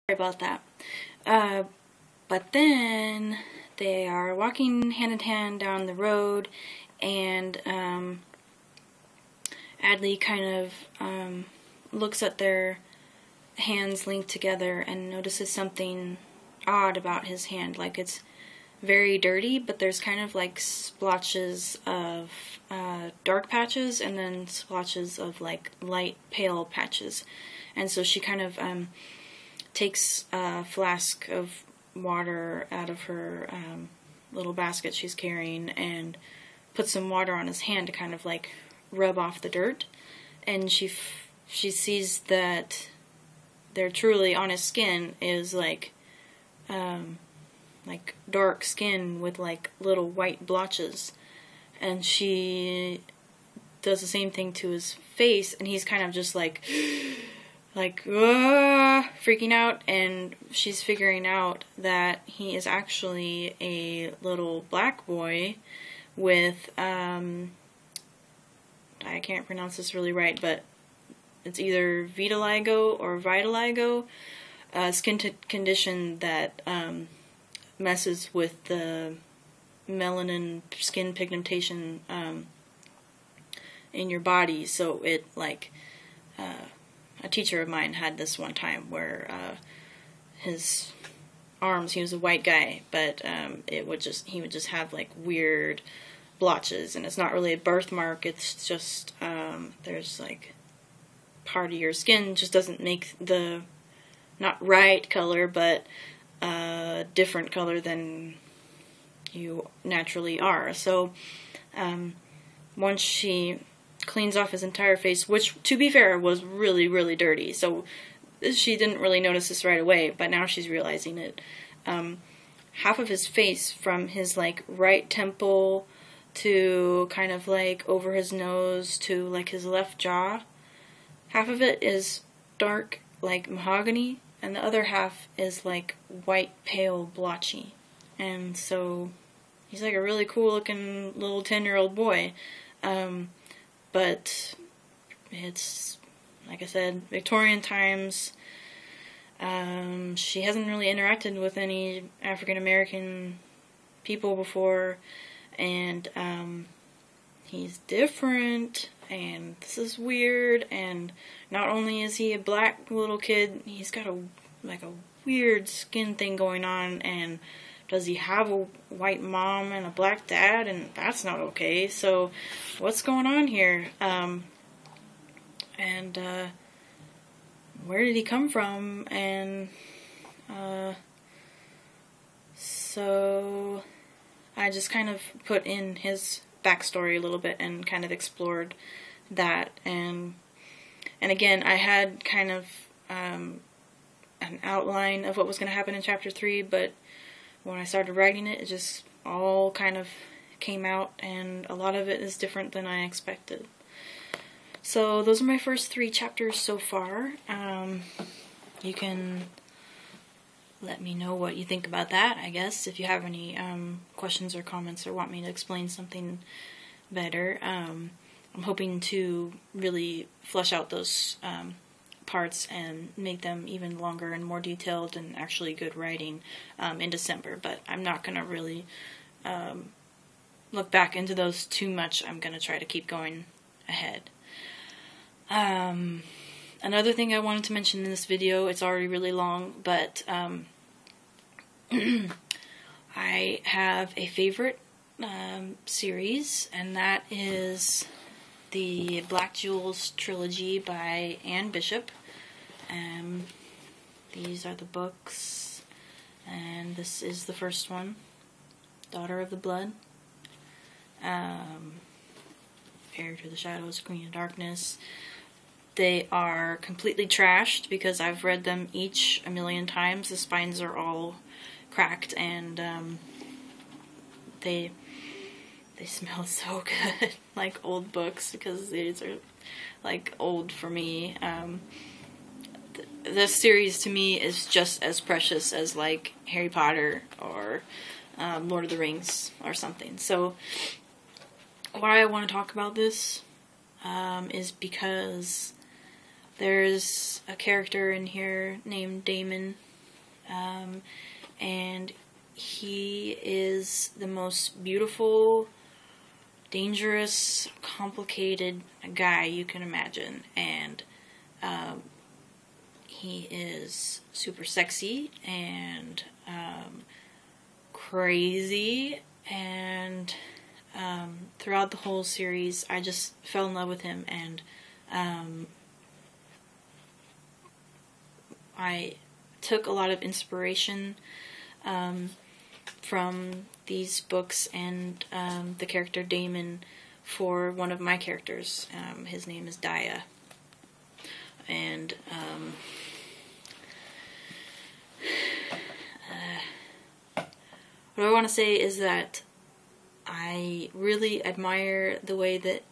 Sorry about that. But then they are walking hand in hand down the road, and Adley kind of looks at their hands linked together and notices something odd about his hand. Like, it's very dirty, but there's kind of like splotches of dark patches and then splotches of like light pale patches. And so she kind of takes a flask of water out of her little basket she's carrying and puts some water on his hand to kind of like rub off the dirt. And she sees that there truly on his skin is like dark skin with like little white blotches. And she does the same thing to his face, and he's kind of just like freaking out, and she's figuring out that he is actually a little black boy with I can't pronounce this really right, but it's either vitiligo or vitiligo, a skin condition that messes with the melanin skin pigmentation in your body. So it, like, a teacher of mine had this one time where his arms, he was a white guy, but he would just have like weird blotches, and it's not really a birthmark, it's just there's like part of your skin just doesn't make the not right color, but different color than you naturally are. So once she cleans off his entire face, which, to be fair, was really, really dirty, so she didn't really notice this right away, but now she's realizing it. Half of his face, from his like right temple to kind of like over his nose to like his left jaw, half of it is dark like mahogany, and the other half is like white pale blotchy. And so he's like a really cool looking little 10-year-old boy. But it's, like I said, Victorian times. She hasn't really interacted with any African American people before, and he's different, and this is weird. And not only is he a black little kid, he's got a weird skin thing going on, and does he have a white mom and a black dad? And that's not okay. So what's going on here? And where did he come from? And so I just kind of put in his backstory a little bit and kind of explored that. And again, I had kind of an outline of what was going to happen in chapter 3, but when I started writing it, it just all kind of came out, and a lot of it is different than I expected. So those are my first 3 chapters so far. You can let me know what you think about that, I guess, if you have any questions or comments or want me to explain something better. I'm hoping to really flesh out those parts and make them even longer and more detailed and actually good writing in December, but I'm not going to really look back into those too much. I'm going to try to keep going ahead. Another thing I wanted to mention in this video, it's already really long, but I have a favorite series, and that is the Black Jewels Trilogy by Anne Bishop. These are the books, and this is the first one, Daughter of the Blood, Heir to the Shadows, Queen of Darkness. They are completely trashed because I've read them each a million times. The spines are all cracked, and they smell so good, like old books, because these are like old for me. This series to me is just as precious as like Harry Potter or Lord of the Rings or something. So why I want to talk about this is because there's a character in here named Damon and he is the most beautiful, dangerous, complicated guy you can imagine, and he is super sexy and crazy, and throughout the whole series I just fell in love with him, and I took a lot of inspiration from these books and the character Damon for one of my characters. His name is Daya. And what I want to say is that I really admire the way that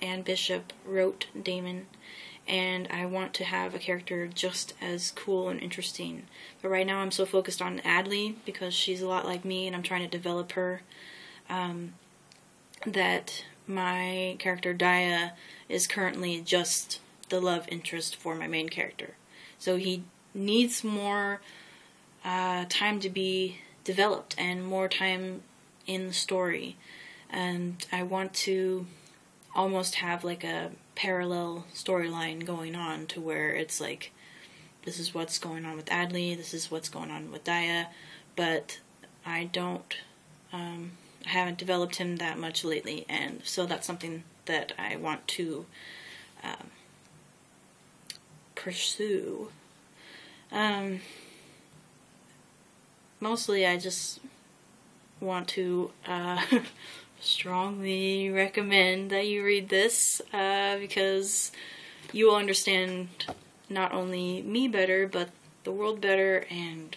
Anne Bishop wrote Damon, and I want to have a character just as cool and interesting. But right now I'm so focused on Adley because she's a lot like me and I'm trying to develop her, that my character Daya is currently just the love interest for my main character. So he needs more time to be developed and more time in the story. And I want to almost have like a parallel storyline going on to where it's like, this is what's going on with Adley, this is what's going on with Daya, but I haven't developed him that much lately, and so that's something that I want to pursue. Mostly I just want to strongly recommend that you read this, because you will understand not only me better, but the world better, and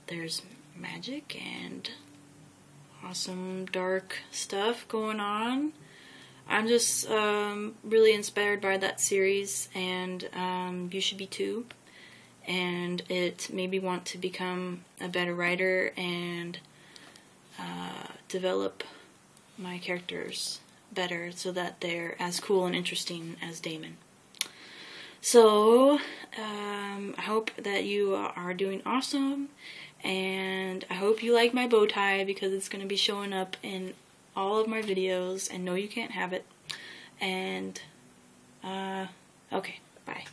there's magic and awesome dark stuff going on. I'm just really inspired by that series, and you should be too. And it made me want to become a better writer and develop my characters better so that they're as cool and interesting as Damon. So, I hope that you are doing awesome, and I hope you like my bow tie because it's going to be showing up in all of my videos, and no, you can't have it. And, okay, bye.